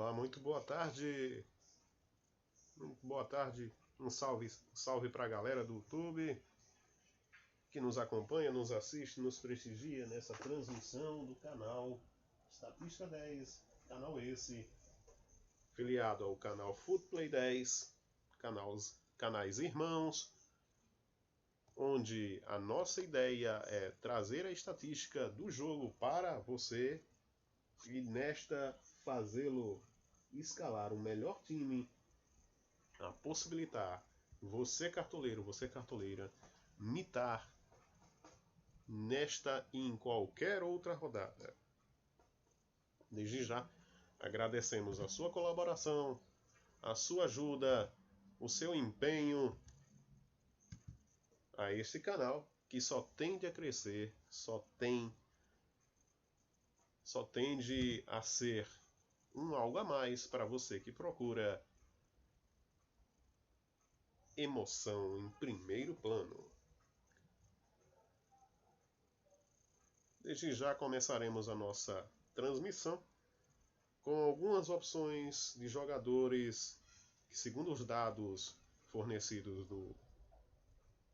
Olá, muito boa tarde. Muito boa tarde. Um salve para a galera do YouTube que nos acompanha, nos assiste, nos prestigia nessa transmissão do canal Estatística 10, canal esse filiado ao canal Footplay 10, canais irmãos, onde a nossa ideia é trazer a estatística do jogo para você e nesta fazê-lo escalar o melhor time, a possibilitar você cartoleiro, você cartoleira, mitar nesta e em qualquer outra rodada. Desde já, agradecemos a sua colaboração, a sua ajuda, o seu empenho a esse canal que só tende a crescer, só tende a ser algo a mais para você que procura emoção em primeiro plano. Desde já começaremos a nossa transmissão com algumas opções de jogadores que, segundo os dados fornecidos do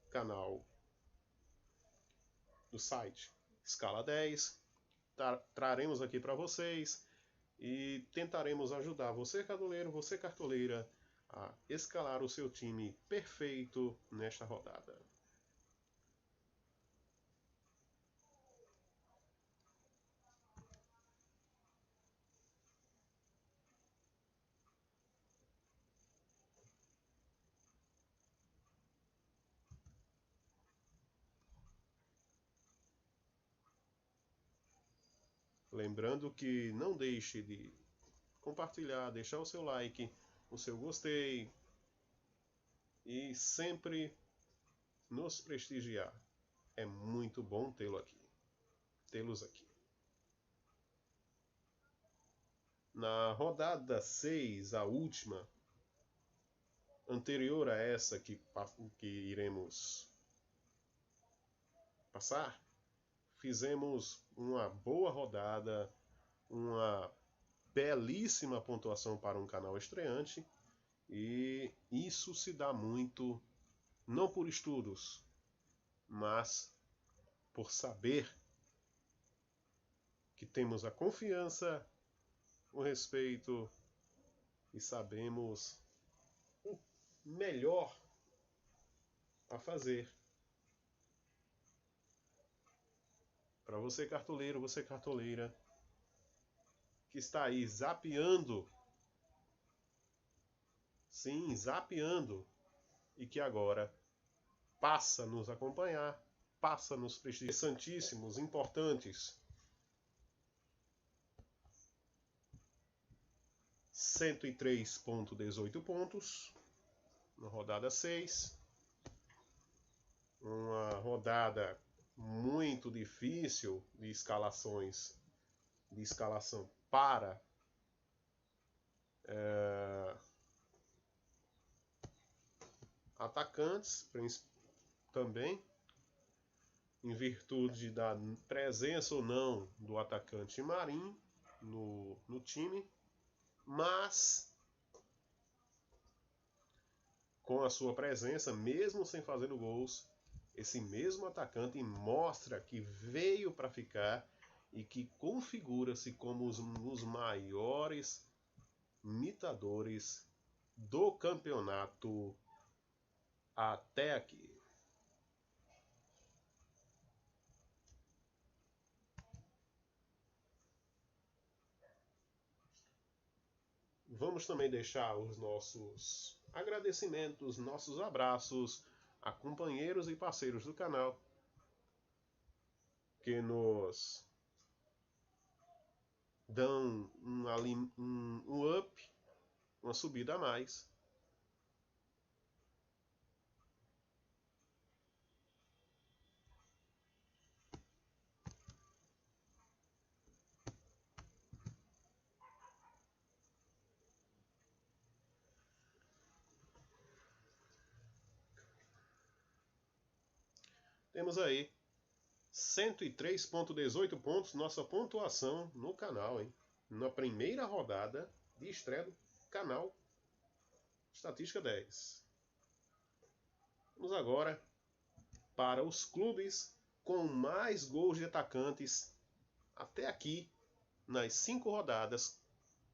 canal do site Escala 10, traremos aqui para vocês e tentaremos ajudar você cartoleiro, você cartoleira a escalar o seu time perfeito nesta rodada. Lembrando que não deixe de compartilhar, deixar o seu like, o seu gostei e sempre nos prestigiar. É muito bom tê-los aqui. Na rodada 6, a última, anterior a essa que iremos passar, fizemos uma boa rodada, uma belíssima pontuação para um canal estreante, e isso se dá muito, não por estudos, mas por saber que temos a confiança, o respeito e sabemos o melhor a fazer. Para você cartoleiro, você cartoleira, que está aí zapeando, sim, zapeando, e que agora passa a nos acompanhar, passa a nos prestigiar, santíssimos, importantes. 103,18 pontos na rodada 6. Uma rodada muito difícil de escalação para atacantes também, em virtude da presença ou não do atacante Marinho no time, mas com a sua presença, mesmo sem fazer gols, esse mesmo atacante mostra que veio para ficar e que configura-se como um dos maiores mitadores do campeonato até aqui. Vamos também deixar os nossos agradecimentos, nossos abraços a companheiros e parceiros do canal que nos dão um up, uma subida a mais. Temos aí 103,18 pontos, nossa pontuação no canal, hein? Na primeira rodada, de estreia do canal Estatística 10. Vamos agora para os clubes com mais gols de atacantes até aqui nas 5 rodadas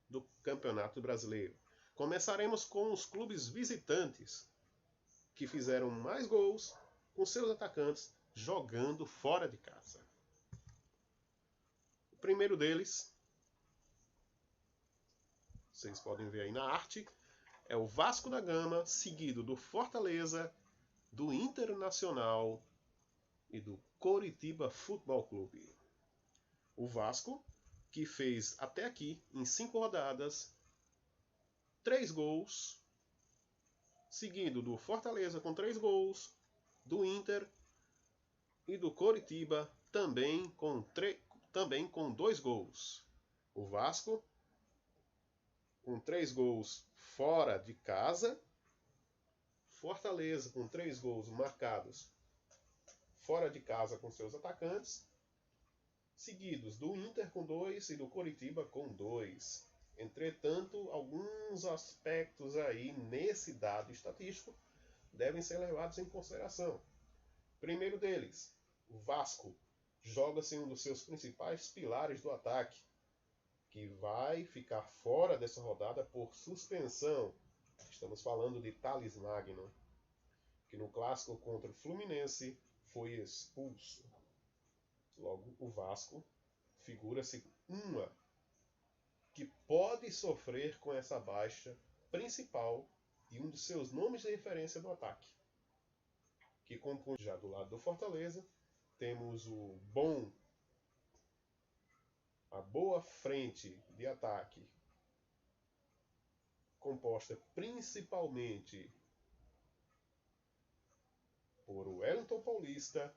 do Campeonato Brasileiro. Começaremos com os clubes visitantes, que fizeram mais gols com seus atacantes jogando fora de casa. O primeiro deles, vocês podem ver aí na arte, é o Vasco da Gama, seguido do Fortaleza, do Internacional e do Coritiba Futebol Clube. O Vasco, que fez até aqui, em 5 rodadas, 3 gols, seguido do Fortaleza com 3 gols, do Inter e do Coritiba também com 2 gols. O Vasco com 3 gols fora de casa, Fortaleza com 3 gols marcados fora de casa com seus atacantes, seguidos do Inter com 2 e do Coritiba com 2. Entretanto, alguns aspectos aí nesse dado estatístico devem ser levados em consideração. Primeiro deles, o Vasco joga sem um dos seus principais pilares do ataque, que vai ficar fora dessa rodada por suspensão. Estamos falando de Thales Magno, que no clássico contra o Fluminense foi expulso. Logo, o Vasco figura-se uma que pode sofrer com essa baixa principal e um dos seus nomes de referência do ataque. Que compõe já do lado do Fortaleza, temos a boa frente de ataque, composta principalmente por Wellington Paulista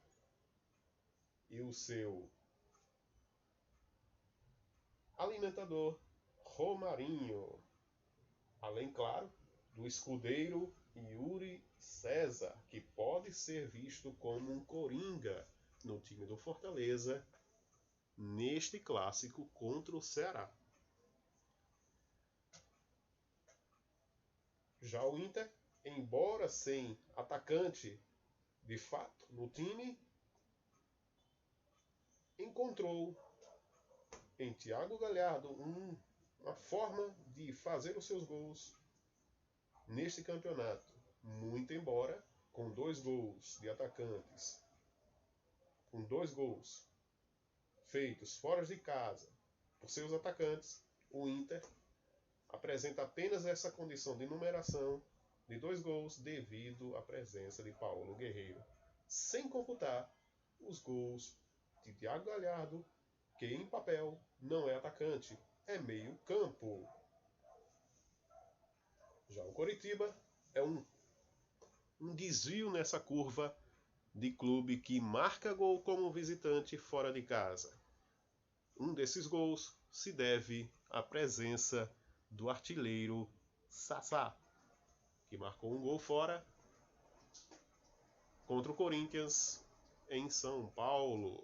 e o seu alimentador Romarinho, além, claro, do escudeiro Yuri César, que pode ser visto como um coringa no time do Fortaleza neste clássico contra o Ceará. Já o Inter, embora sem atacante de fato no time, encontrou em Thiago Galhardo uma forma de fazer os seus gols neste campeonato. Muito embora com 2 gols de atacantes, com 2 gols feitos fora de casa por seus atacantes, o Inter apresenta apenas essa condição de numeração de 2 gols devido à presença de Paulo Guerreiro, sem computar os gols de Thiago Galhardo, que em papel não é atacante, é meio campo. Já o Coritiba é um desvio nessa curva de clube que marca gol como visitante fora de casa. Um desses gols se deve à presença do artilheiro Sassá, que marcou um gol fora contra o Corinthians em São Paulo.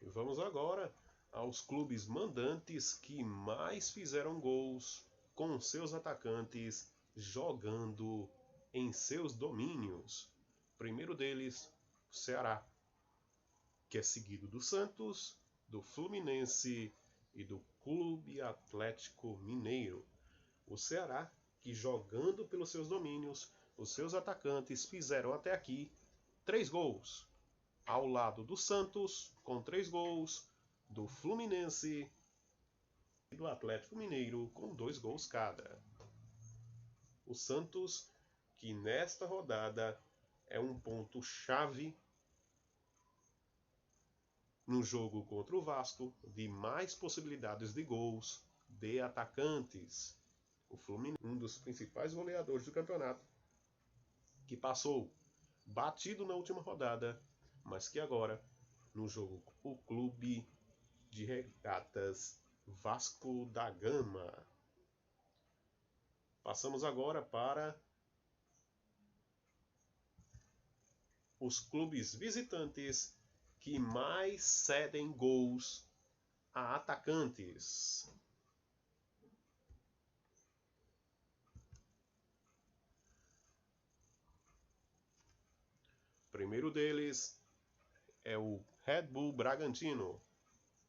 E vamos agora aos clubes mandantes que mais fizeram gols com seus atacantes jogando em seus domínios. Primeiro deles, o Ceará, que é seguido do Santos, do Fluminense e do Clube Atlético Mineiro. O Ceará, que jogando pelos seus domínios, os seus atacantes fizeram até aqui 3 gols, ao lado do Santos, com 3 gols, do Fluminense e do Atlético Mineiro, com 2 gols cada. O Santos, que nesta rodada é um ponto-chave no jogo contra o Vasco, de mais possibilidades de gols de atacantes. O Fluminense, um dos principais goleadores do campeonato, que passou batido na última rodada, mas que agora, no jogo, o Clube de Regatas Vasco da Gama. Passamos agora para os clubes visitantes que mais cedem gols a atacantes. O primeiro deles é o Red Bull Bragantino,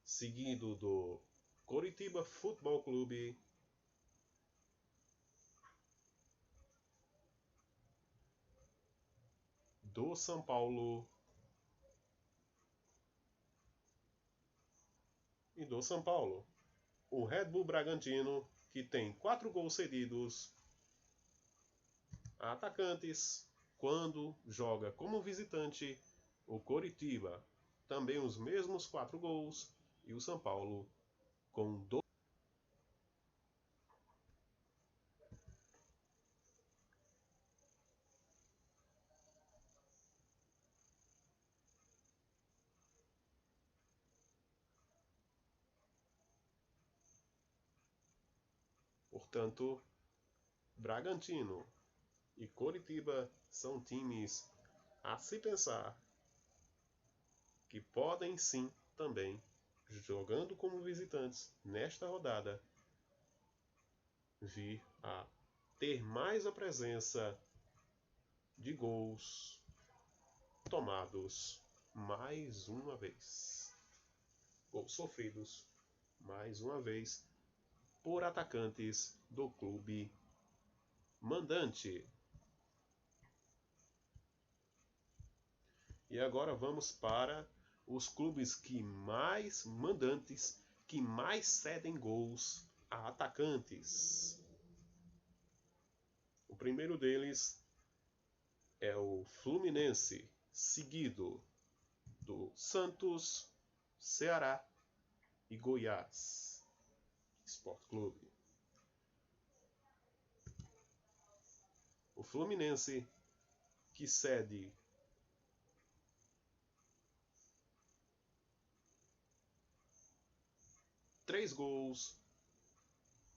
seguido do Coritiba Futebol Clube, do São Paulo e do São Paulo. O Red Bull Bragantino, que tem 4 gols cedidos a atacantes quando joga como visitante. O Coritiba, também os mesmos 4 gols, e o São Paulo com 2. Portanto, Bragantino e Coritiba são times a se pensar que podem sim também, jogando como visitantes nesta rodada, vir a ter mais a presença de gols tomados mais uma vez. Gols sofridos mais uma vez por atacantes do clube mandante. E agora vamos para os clubes que mais mandantes, que mais cedem gols a atacantes. O primeiro deles é o Fluminense, seguido do Santos, Ceará e Goiás Sport Clube. O Fluminense, que cede 3 gols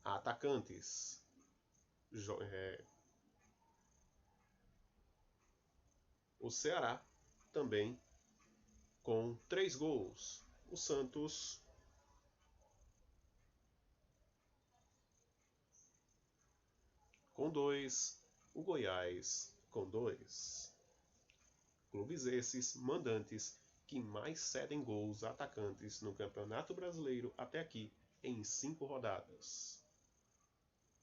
a atacantes. O Ceará também com 3 gols. O Santos com 2. O Goiás com 2. Clubes esses mandantes que mais cedem gols a atacantes no Campeonato Brasileiro até aqui em 5 rodadas.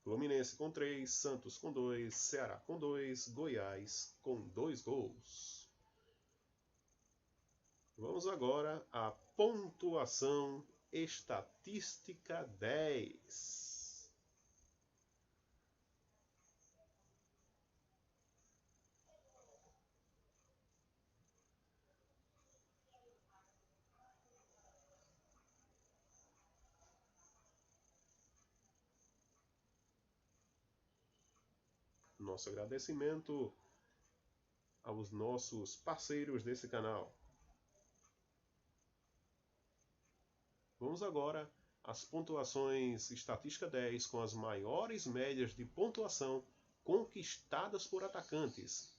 Fluminense com 3, Santos com 2, Ceará com 2, Goiás com 2 gols. Vamos agora à pontuação estatística 10. Nosso agradecimento aos nossos parceiros desse canal. Vamos agora às pontuações estatística 10 com as maiores médias de pontuação conquistadas por atacantes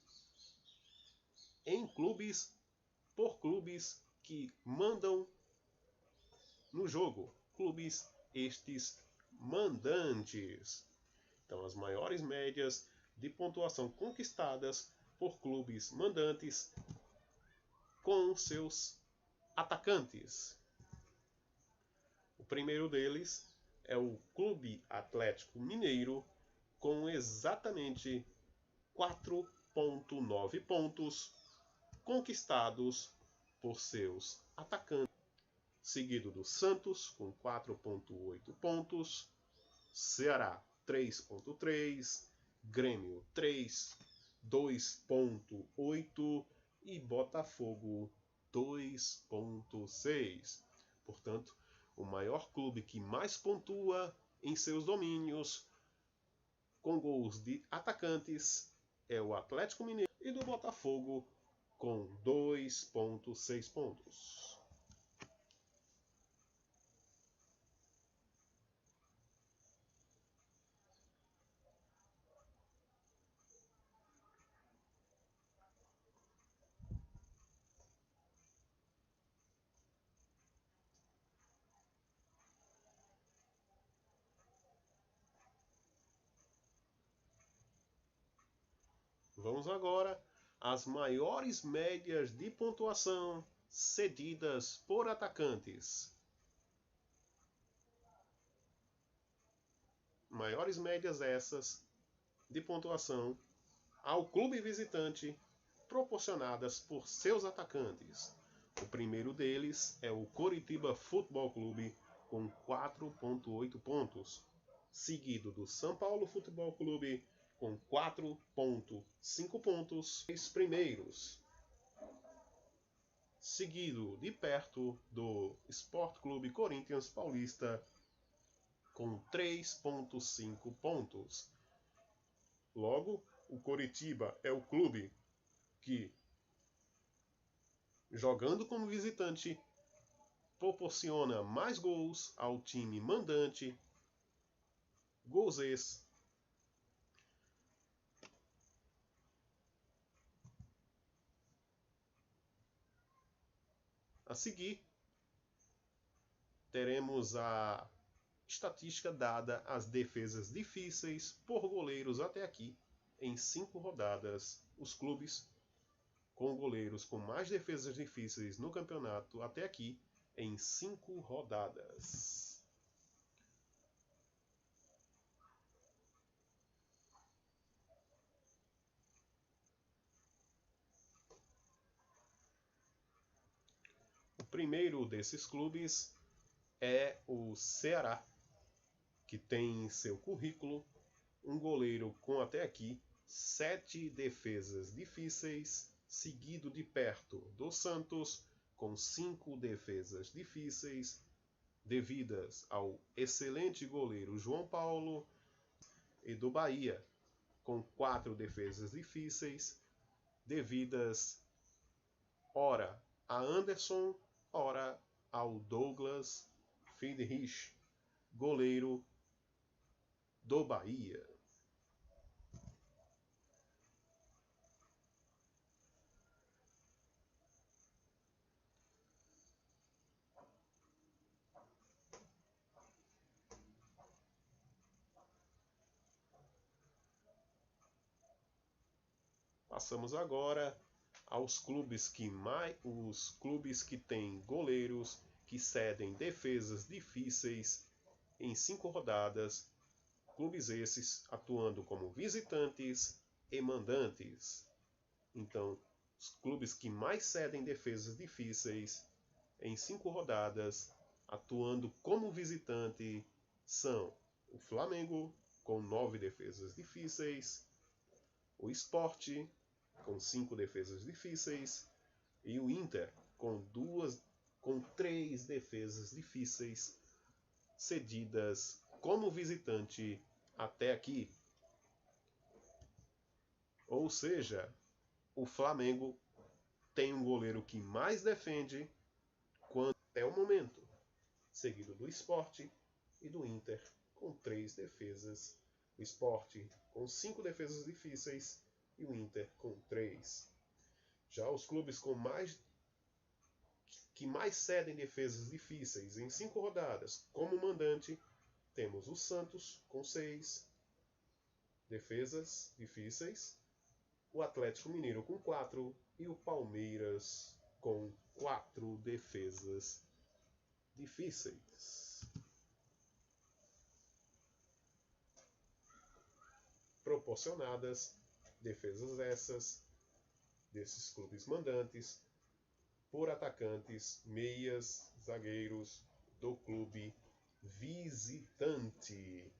em clubes, por clubes que mandam no jogo. Clubes estes mandantes. Então, as maiores médias de pontuação conquistadas por clubes mandantes com seus atacantes. O primeiro deles é o Clube Atlético Mineiro, com exatamente 4,9 pontos conquistados por seus atacantes, seguido do Santos com 4,8 pontos, Ceará 3,3, Grêmio 3, 2,8 e Botafogo 2,6. Portanto, o maior clube que mais pontua em seus domínios com gols de atacantes é o Atlético Mineiro e do Botafogo com 2,6 pontos. Vamos agora às maiores médias de pontuação cedidas por atacantes. Maiores médias essas de pontuação ao clube visitante proporcionadas por seus atacantes. O primeiro deles é o Coritiba Futebol Clube com 4,8 pontos, seguido do São Paulo Futebol Clube com 4,5 pontos, os primeiros, seguido de perto do Sport Clube Corinthians Paulista com 3,5 pontos. Logo, o Coritiba é o clube que, jogando como visitante, proporciona mais gols ao time mandante, gols esses a seguir teremos a estatística dada às defesas difíceis por goleiros até aqui. Em 5 rodadas, os clubes com goleiros com mais defesas difíceis no campeonato até aqui, em 5 rodadas. O primeiro desses clubes é o Ceará, que tem em seu currículo um goleiro com até aqui 7 defesas difíceis, seguido de perto do Santos, com 5 defesas difíceis, devidas ao excelente goleiro João Paulo, e do Bahia, com 4 defesas difíceis, devidas ora a Anderson, ora ao Douglas Friedrich, goleiro do Bahia. Passamos agora aos clubes que têm goleiros que cedem defesas difíceis em 5 rodadas. Clubes esses atuando como visitantes e mandantes. Então, os clubes que mais cedem defesas difíceis em 5 rodadas, atuando como visitante, são o Flamengo, com 9 defesas difíceis, o Sport, com 5 defesas difíceis, e o Inter, com 3 defesas difíceis, cedidas como visitante até aqui. Ou seja, o Flamengo tem um goleiro que mais defende até o momento, seguido do Sport e do Inter, com 3 defesas. O Sport com 5 defesas difíceis e o Inter com 3. Já os clubes que mais cedem defesas difíceis em 5 rodadas, como mandante, temos o Santos com 6 defesas difíceis, o Atlético Mineiro com 4 e o Palmeiras com 4 defesas difíceis. Proporcionadas defesas essas desses clubes mandantes por atacantes, meias, zagueiros do clube visitante.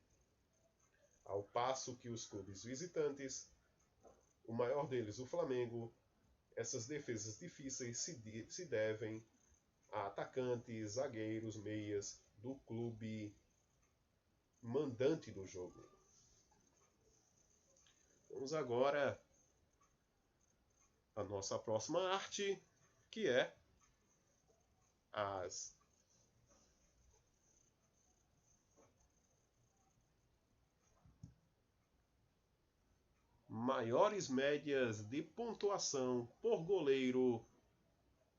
Ao passo que os clubes visitantes o maior deles, o Flamengo. Essas defesas difíceis se devem a atacantes, zagueiros, meias do clube mandante do jogo. Vamos agora à nossa próxima arte, que é as maiores médias de pontuação por goleiro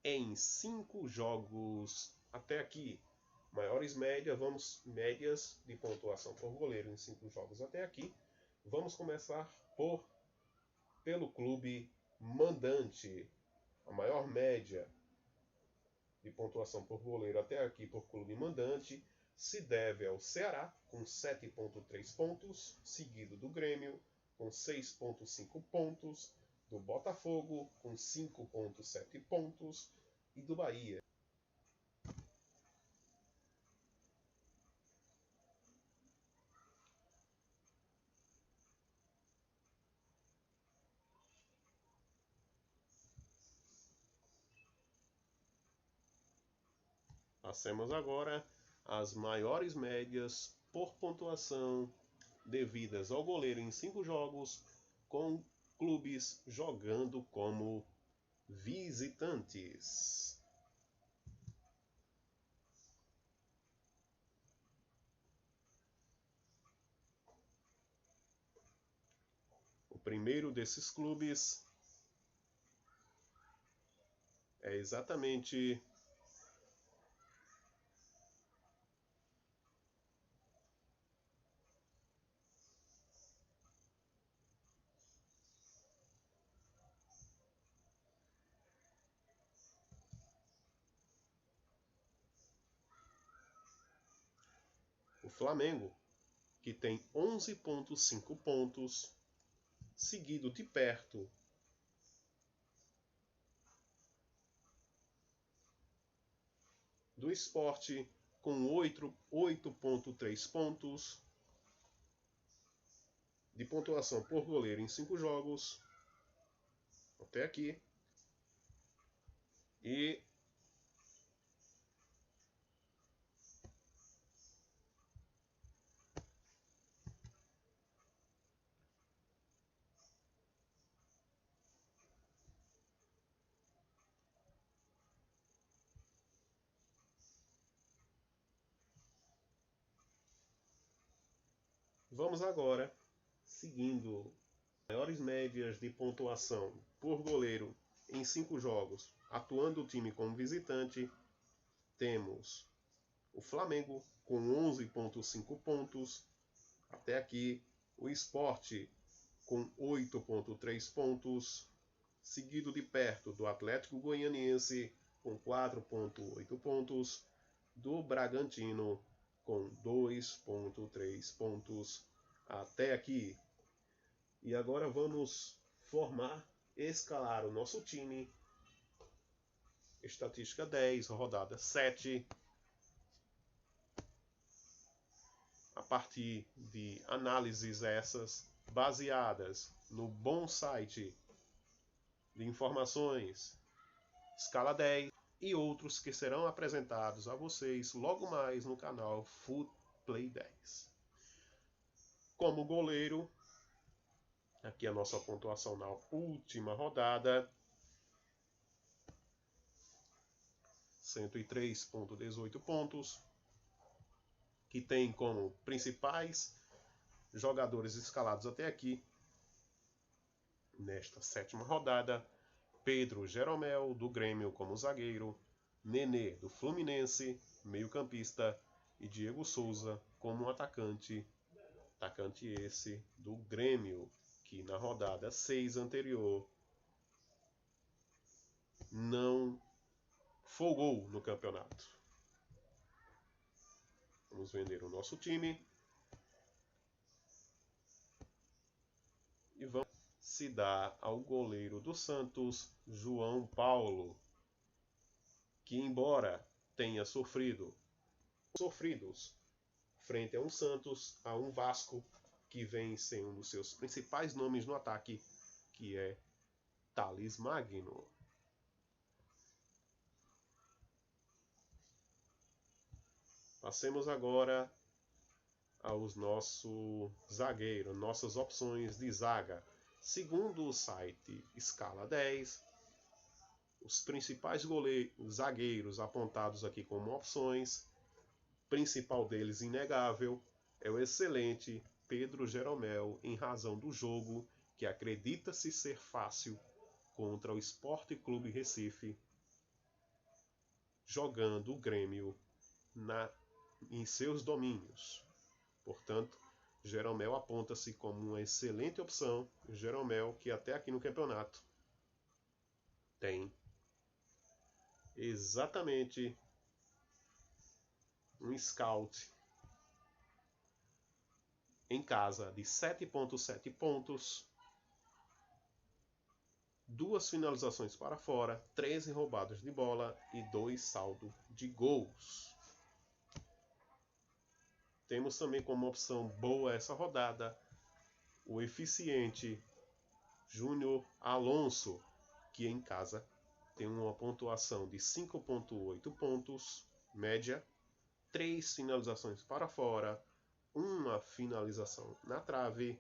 em 5 jogos até aqui. Maiores médias de pontuação por goleiro em 5 jogos até aqui. Vamos começar pelo clube mandante. A maior média de pontuação por goleiro até aqui por clube mandante se deve ao Ceará, com 7,3 pontos, seguido do Grêmio, com 6,5 pontos, do Botafogo, com 5,7 pontos, e do Bahia. Passemos agora às maiores médias por pontuação devidas ao goleiro em 5 jogos, com clubes jogando como visitantes. O primeiro desses clubes é exatamente o Flamengo, que tem 11,5 pontos, seguido de perto do Sport, com 8,3 pontos de pontuação por goleiro em 5 jogos até aqui. E vamos agora, seguindo maiores médias de pontuação por goleiro em 5 jogos, atuando o time como visitante, temos o Flamengo com 11,5 pontos até aqui, o Sport com 8,3 pontos, seguido de perto do Atlético Goianiense com 4,8 pontos, do Bragantino com 2,3 pontos até aqui. E agora vamos escalar o nosso time. Estatística 10, rodada 7. A partir de análises essas baseadas no bom site de informações Escala 10 e outros que serão apresentados a vocês logo mais no canal Footplay 10. Como goleiro, aqui a nossa pontuação na última rodada, 103,18 pontos, que tem como principais jogadores escalados até aqui, nesta 7ª rodada, Pedro Jeromel, do Grêmio, como zagueiro, Nenê, do Fluminense, meio-campista, e Diego Souza como atacante esse do Grêmio, que na rodada 6 anterior não folgou no campeonato. Vamos vender o nosso time e vamos se dar ao goleiro do Santos, João Paulo, que embora tenha sofridos frente a um Vasco que vem sem um dos seus principais nomes no ataque, que é Thales Magno. Passemos agora aos nossos zagueiros, nossas opções de zaga. Segundo o site Escala 10, os principais zagueiros apontados aqui como opções, principal deles inegável, é o excelente Pedro Jeromel, em razão do jogo que acredita-se ser fácil contra o Sport Clube Recife, jogando o Grêmio em seus domínios. Portanto, Jeromel aponta-se como uma excelente opção. Jeromel, que até aqui no campeonato tem exatamente um scout em casa de 7,7 pontos, 2 finalizações para fora, 13 roubadas de bola e 2 saldo de gols. Temos também como opção boa essa rodada o eficiente Júnior Alonso, que em casa tem uma pontuação de 5,8 pontos, média, 3 finalizações para fora, 1 finalização na trave,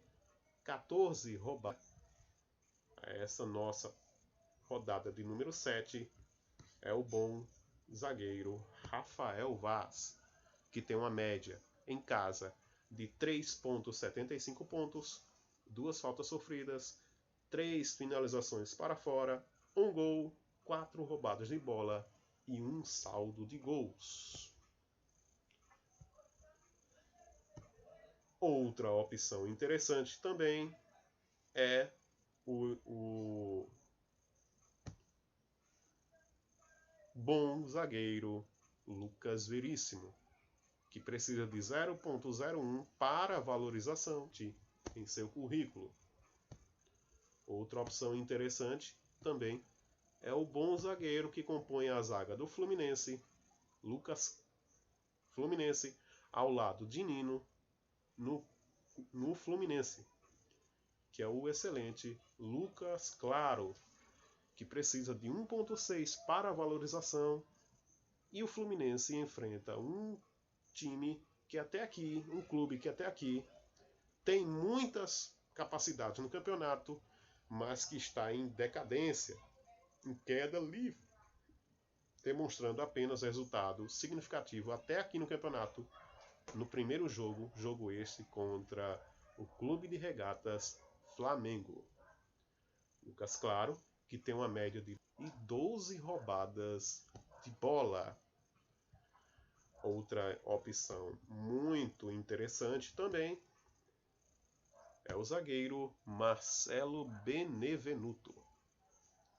14 roubadas. Essa nossa rodada de número 7 é o bom zagueiro Rafael Vaz, que tem uma média em casa de 3,75 pontos, 2 faltas sofridas, 3 finalizações para fora, 1 gol, 4 roubadas de bola e 1 saldo de gols. Outra opção interessante também é o bom zagueiro Lucas Veríssimo, que precisa de 0,01 para valorização em seu currículo. Outra opção interessante também é o bom zagueiro que compõe a zaga do Fluminense, Fluminense, ao lado de Nino, no Fluminense, que é o excelente Lucas Claro, que precisa de 1,6 para a valorização, e o Fluminense enfrenta um clube que até aqui tem muitas capacidades no campeonato, mas que está em decadência, em queda livre, demonstrando apenas resultado significativo até aqui no campeonato, no primeiro jogo este contra o Clube de Regatas Flamengo. Lucas Claro, que tem uma média de 12 roubadas de bola. Outra opção muito interessante também é o zagueiro Marcelo Benevenuto,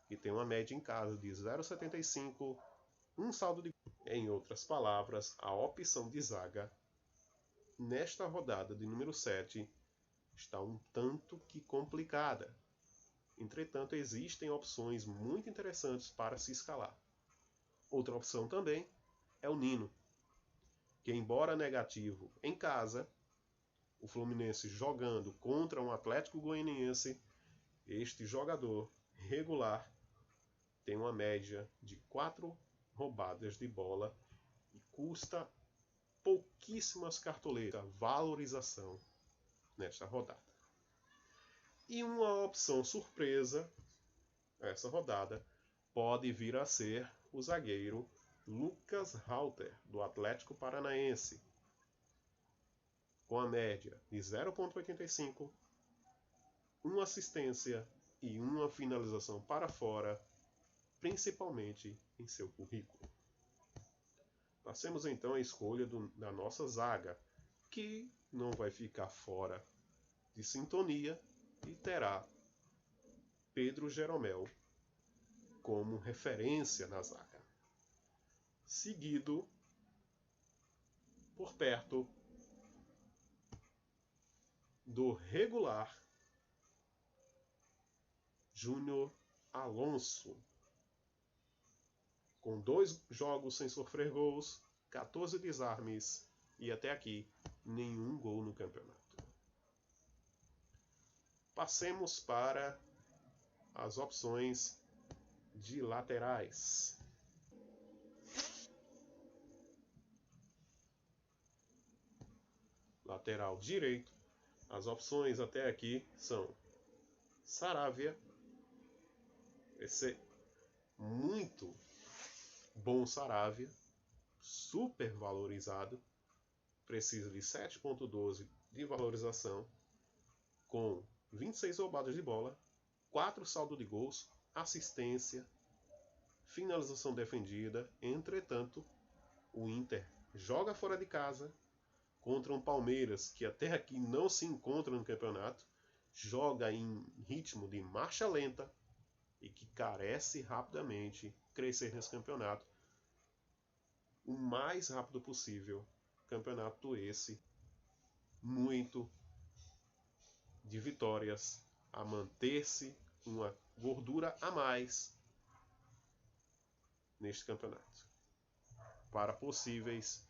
que tem uma média em casa de 0,75, um saldo de... Em outras palavras, a opção de zaga nesta rodada de número 7 está um tanto que complicada. Entretanto, existem opções muito interessantes para se escalar. Outra opção também é o Nino, que embora negativo em casa, o Fluminense jogando contra um Atlético Goianiense, este jogador regular tem uma média de 4 roubadas de bola e custa pouquíssimas cartoletas, valorização nesta rodada. E uma opção surpresa essa rodada pode vir a ser o zagueiro Lucas Halter, do Atlético Paranaense, com a média de 0,85, 1 assistência e 1 finalização para fora, principalmente em seu currículo. Passemos então à escolha da nossa zaga, que não vai ficar fora de sintonia e terá Pedro Jeromel como referência na zaga, seguido por perto do regular Júnior Alonso, com 2 jogos sem sofrer gols, 14 desarmes e até aqui nenhum gol no campeonato. Passemos para as opções de laterais. Lateral direito, as opções até aqui são Saravia, esse muito bom Saravia, super valorizado, precisa de 7.12 de valorização, com 26 roubadas de bola, 4 saldo de gols, assistência, finalização defendida. Entretanto, o Inter joga fora de casa contra um Palmeiras que até aqui não se encontra no campeonato, joga em ritmo de marcha lenta e que carece rapidamente crescer nesse campeonato o mais rápido possível. Campeonato esse muito de vitórias, a manter-se uma gordura a mais neste campeonato para possíveis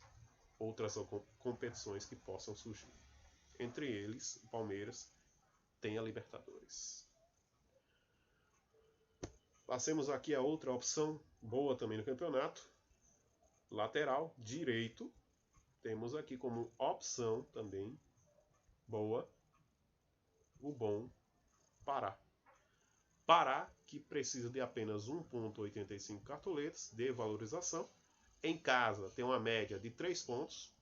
outras competições que possam surgir. Entre eles, o Palmeiras tem a Libertadores. Passemos aqui a outra opção boa também no campeonato. Lateral direito. Temos aqui como opção também boa o bom Pará. Pará, que precisa de apenas 1.85 cartoletas de valorização. Em casa tem uma média de 3 pontos,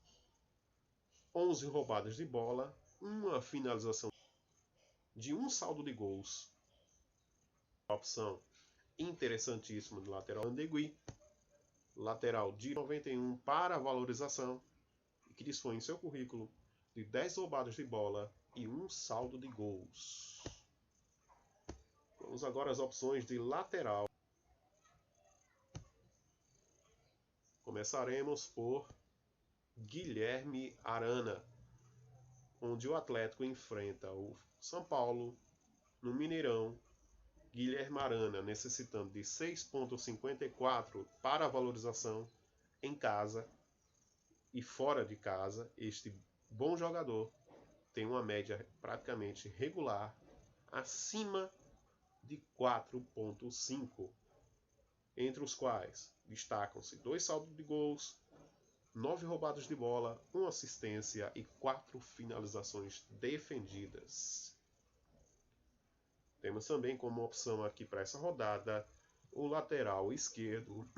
11 roubadas de bola, uma finalização de um saldo de gols. Opção interessantíssima do lateral Andegui. Lateral de 91 para valorização, que dispõe em seu currículo de 10 roubadas de bola e um saldo de gols. Vamos agora às opções de lateral. Começaremos por Guilherme Arana, onde o Atlético enfrenta o São Paulo no Mineirão. Guilherme Arana necessitando de 6.54 para a valorização em casa e fora de casa. Este bom jogador tem uma média praticamente regular, acima de 4.5, entre os quais destacam-se 2 saldos de gols, 9 roubadas de bola, 1 assistência e 4 finalizações defendidas. Temos também como opção aqui para essa rodada o lateral esquerdo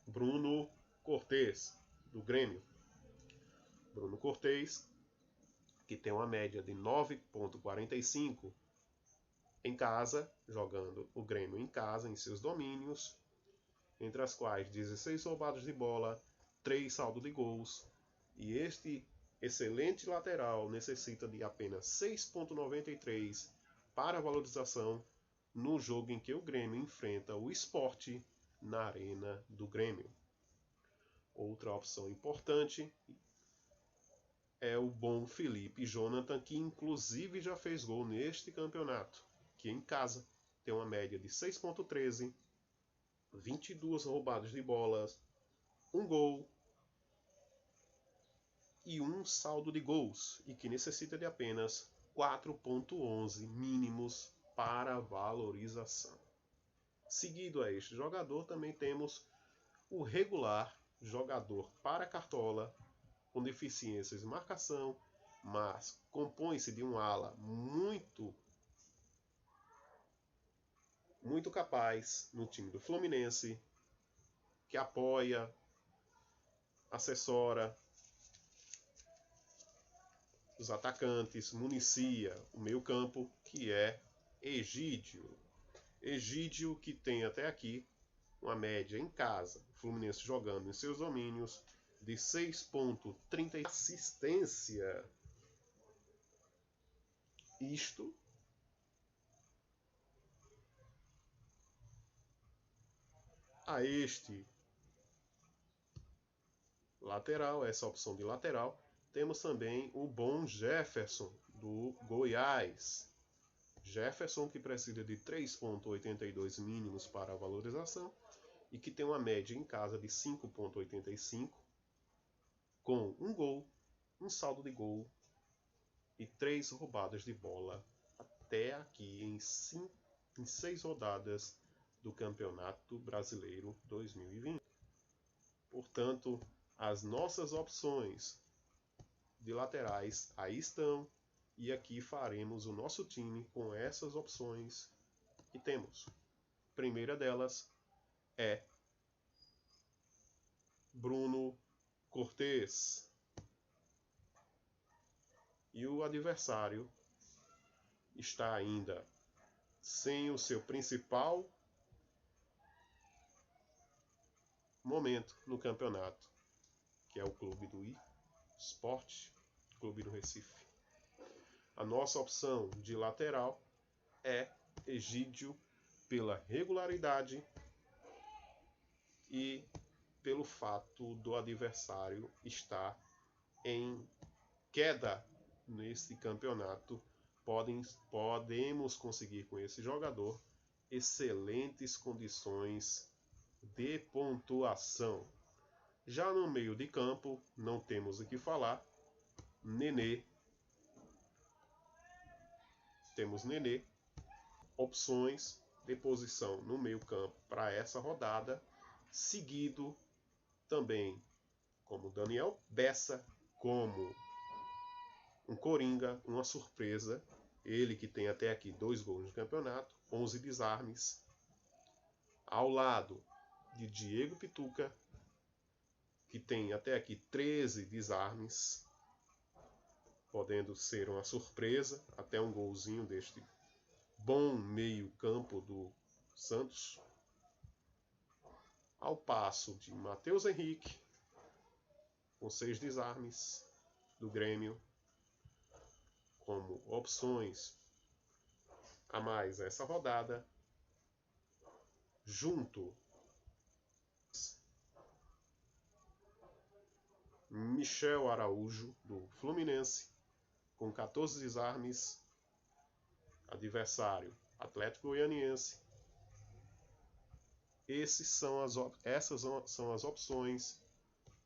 Bruno Cortez, do Grêmio. Bruno Cortez, que tem uma média de 9.45 em casa, jogando o Grêmio em casa, em seus domínios, entre as quais 16 roubadas de bola, 3 saldo de gols. E este excelente lateral necessita de apenas 6.93 para a valorização no jogo em que o Grêmio enfrenta o Sport na Arena do Grêmio. Outra opção importante é o bom Felipe Jonathan, que inclusive já fez gol neste campeonato, que em casa tem uma média de 6.13, 22 roubadas de bolas, 1 gol e 1 saldo de gols, e que necessita de apenas 4.11 mínimos para valorização. Seguido a este jogador, também temos o regular jogador para cartola, com deficiências de marcação, mas compõe-se de um ala muito capaz no time do Fluminense, que apoia, assessora os atacantes, municia o meio-campo, que é Egídio. Egídio, que tem até aqui uma média em casa, o Fluminense jogando em seus domínios, de 6.30 assistência. Isto a este lateral, essa opção de lateral, temos também o bom Jefferson, do Goiás. Jefferson, que precisa de 3.82 mínimos para a valorização e que tem uma média em casa de 5.85, com 1 gol, 1 saldo de gol e 3 roubadas de bola até aqui em em 6 rodadas do Campeonato Brasileiro 2020. Portanto, as nossas opções de laterais aí estão, e aqui faremos o nosso time com essas opções que temos. A primeira delas é Bruno Cortez. E o adversário está ainda sem o seu principal momento no campeonato, que é o clube do Sport Clube do Recife. A nossa opção de lateral é Egídio, pela regularidade e pelo fato do adversário estar em queda nesse campeonato. Podemos conseguir com esse jogador excelentes condições de pontuação. Já no meio de campo, não temos o que falar. Nenê. Temos Nenê. Opções de posição no meio campo para essa rodada, seguido também como Daniel Bessa, como um coringa, uma surpresa, ele que tem até aqui 2 gols no campeonato, 11 desarmes, ao lado de Diego Pituca, que tem até aqui 13 desarmes, podendo ser uma surpresa, até um golzinho deste bom meio-campo do Santos. Ao passo de Matheus Henrique, com 6 desarmes, do Grêmio, como opções a mais essa rodada, junto Michel Araújo, do Fluminense, com 14 desarmes, adversário Atlético Goianiense. Essas são as opções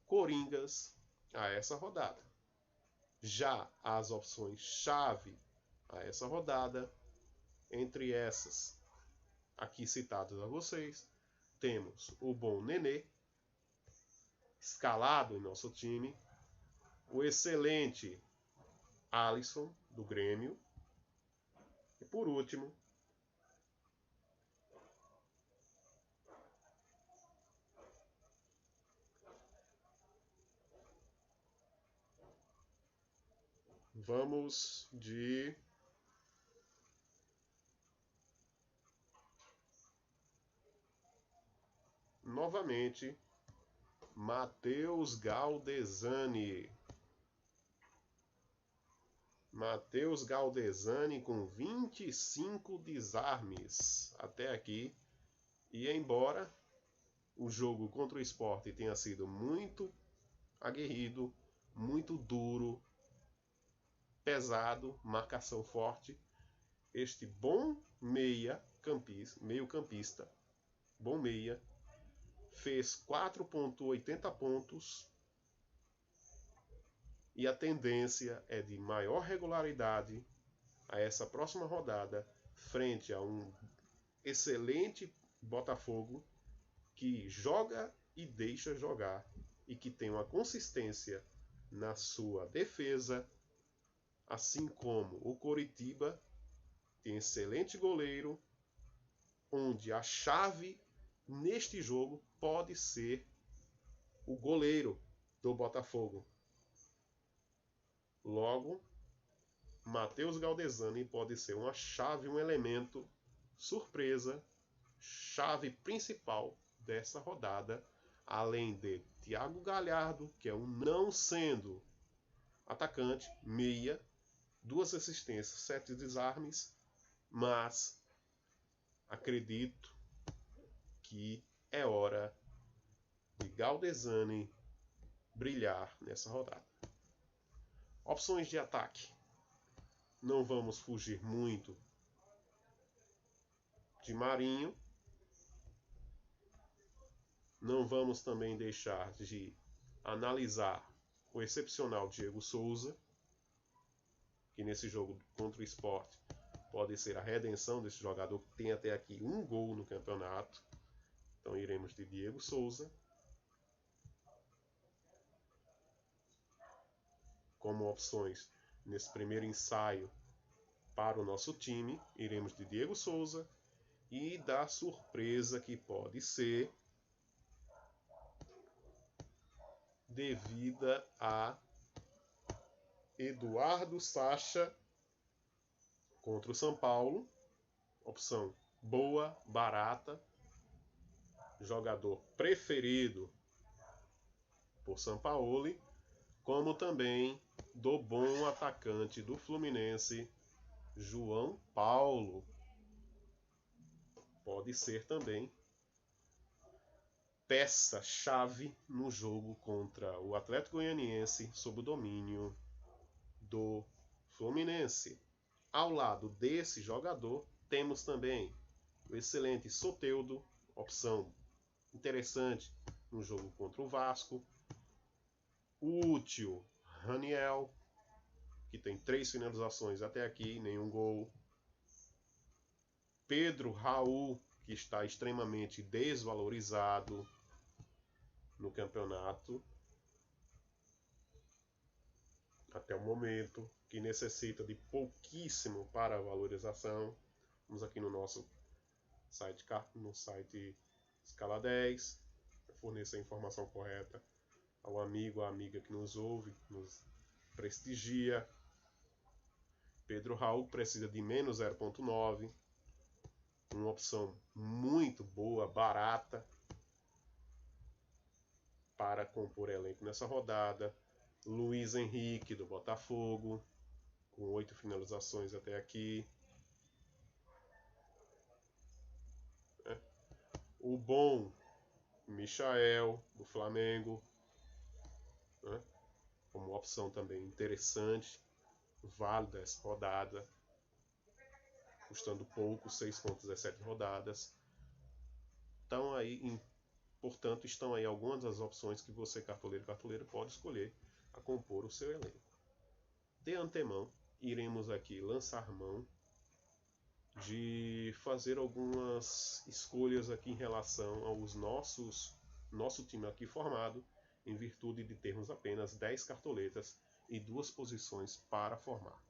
coringas a essa rodada. Já as opções chave a essa rodada, entre essas aqui citadas a vocês, temos o bom Nenê, escalado em nosso time, o excelente Alisson, do Grêmio, e por último, vamos de novamente Matheus Galdesani. Matheus Galdesani com 25 desarmes até aqui. E embora o jogo contra o Sport tenha sido muito aguerrido, muito duro, pesado, marcação forte, este bom meio-campista, bom meia, fez 4,80 pontos e a tendência é de maior regularidade a essa próxima rodada, frente a um excelente Botafogo que joga e deixa jogar e que tem uma consistência na sua defesa, assim como o Coritiba tem excelente goleiro, onde a chave neste jogo pode ser o goleiro do Botafogo. Logo, Matheus Galdesani pode ser uma chave, um elemento surpresa, chave principal dessa rodada, além de Thiago Galhardo, que é um não sendo atacante, meia, 2 assistências, 7 desarmes, mas acredito que é hora de Galdesani brilhar nessa rodada. Opções de ataque. Não vamos fugir muito de Marinho. Não vamos também deixar de analisar o excepcional Diego Souza, que nesse jogo contra o Sport pode ser a redenção desse jogador que tem até aqui um gol no campeonato. Então iremos de Diego Souza. Como opções nesse primeiro ensaio para o nosso time, iremos de Diego Souza e da surpresa que pode ser devida a Eduardo Sacha contra o São Paulo. Opção boa, barata, jogador preferido por Sampaoli, como também do bom atacante do Fluminense, João Paulo. Pode ser também peça-chave no jogo contra o Atlético Goianiense sob o domínio do Fluminense. Ao lado desse jogador, temos também o excelente Soteldo, opção interessante no jogo contra o Vasco. O útil Raniel, que tem 3 finalizações até aqui, nenhum gol. Pedro Raul, que está extremamente desvalorizado no campeonato até o momento, que necessita de pouquíssimo para a valorização. Vamos aqui no nosso site, no site Escala 10, fornecer a informação correta ao amigo, à amiga que nos ouve, nos prestigia. Pedro Raul precisa de menos 0.9, uma opção muito boa, barata, para compor elenco nessa rodada. Luiz Henrique, do Botafogo, com 8 finalizações até aqui. O bom Michael, do Flamengo, como opção também interessante, válida essa rodada, custando pouco, 6.17 rodadas. Então aí, portanto, estão aí algumas das opções que você, cartoleiro, pode escolher a compor o seu elenco. De antemão, iremos aqui lançar mão de fazer algumas escolhas aqui em relação aos nosso time aqui formado, em virtude de termos apenas 10 cartoletas e 2 posições para formar.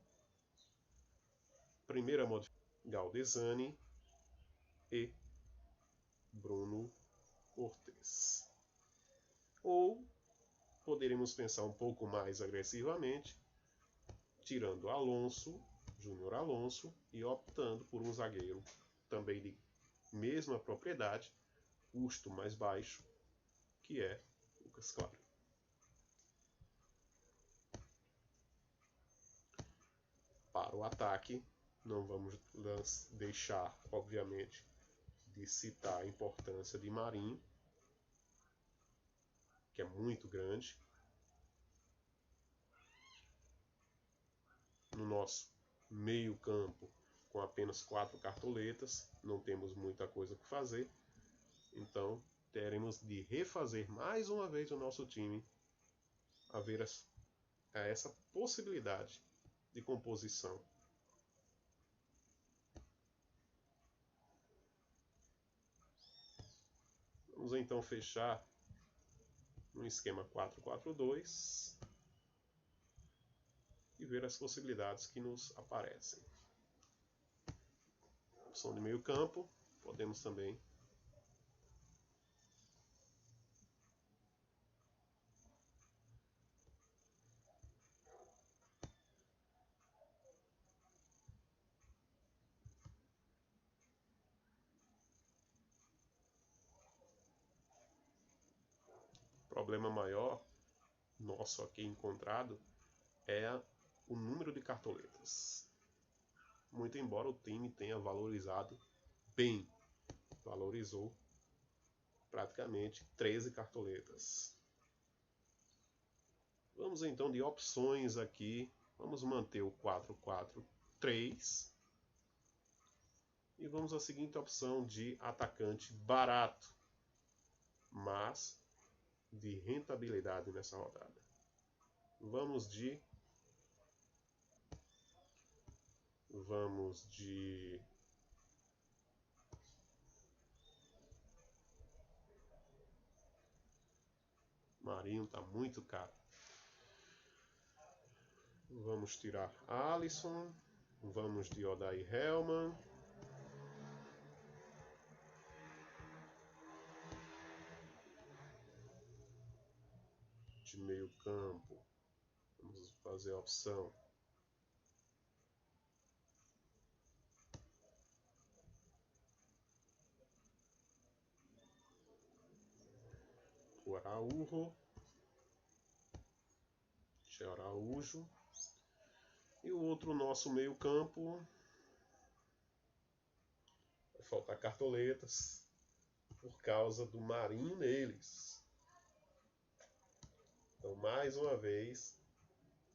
Primeira modificação, Galdesani e Bruno Cortes. Ou poderíamos pensar um pouco mais agressivamente, tirando Alonso, Júnior Alonso, e optando por um zagueiro também de mesma propriedade, custo mais baixo, que é Lucas Claro. Para o ataque, não vamos deixar, obviamente, de citar a importância de Marinho, que é muito grande. No nosso meio campo, com apenas 4 cartoletas, não temos muita coisa que fazer, então teremos de refazer mais uma vez o nosso time a ver essa possibilidade de composição. Vamos então fechar no esquema 4-4-2 e ver as possibilidades que nos aparecem. Opção de meio campo, podemos também o problema maior nosso aqui encontrado é o número de cartoletas. Muito embora o time tenha valorizado bem, valorizou praticamente 13 cartoletas. Vamos então de opções aqui. Vamos manter o 4-4-3 e vamos à seguinte opção de atacante barato, mas de rentabilidade nessa rodada. Vamos de Vamos de Marinho, tá muito caro. Vamos tirar Alisson. Vamos de Odair Hellman. De meio campo, vamos fazer a opção o Araújo. E o outro nosso meio campo, vai faltar cartoletas por causa do Marinho neles. Então, mais uma vez,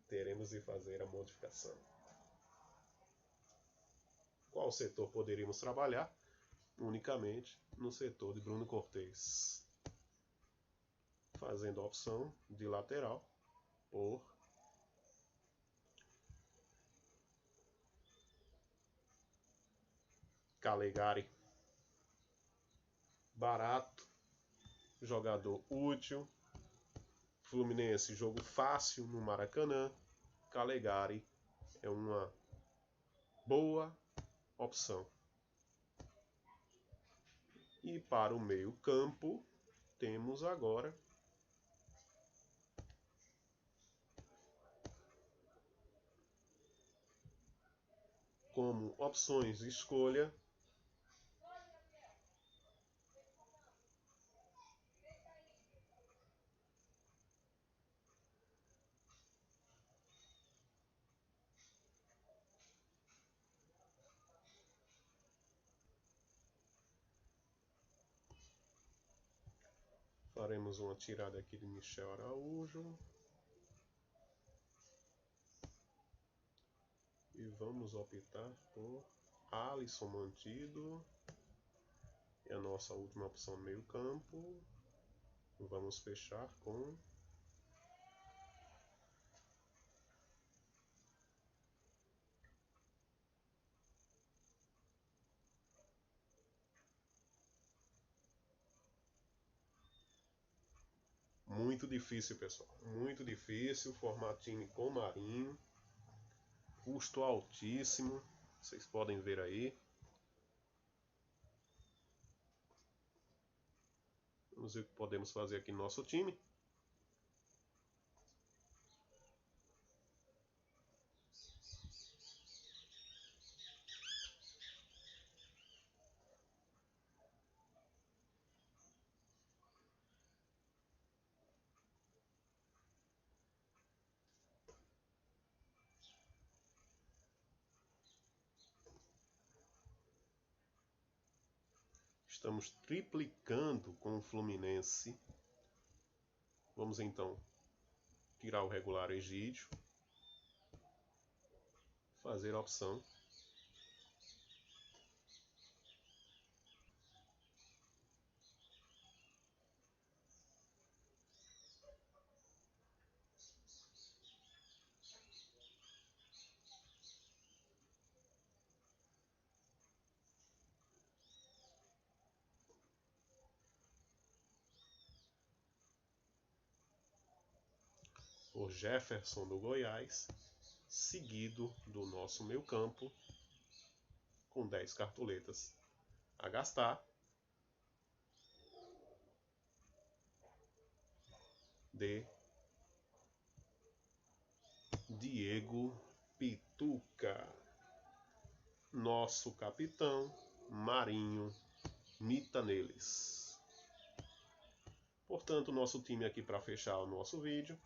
teremos de fazer a modificação. Qual setor poderíamos trabalhar? Unicamente no setor de Bruno Cortez. Fazendo a opção de lateral por Calegari. Barato, jogador útil. Fluminense, jogo fácil no Maracanã. Calegari é uma boa opção. E para o meio-campo, temos agora como opções de escolha faremos uma tirada aqui de Michel Araújo. E vamos optar por Alisson mantido. É a nossa última opção no meio campo. Vamos fechar com muito difícil, pessoal. Muito difícil formar time com Marinho. Custo altíssimo. Vocês podem ver aí. Vamos ver o que podemos fazer aqui no nosso time. Estamos triplicando com o Fluminense. Vamos então tirar o regular Egídio. Fazer a opção por Jefferson do Goiás, seguido do nosso meio campo, com 10 cartoletas a gastar, de Diego Pituca, nosso capitão Marinho, mita neles. Portanto, nosso time aqui para fechar o nosso vídeo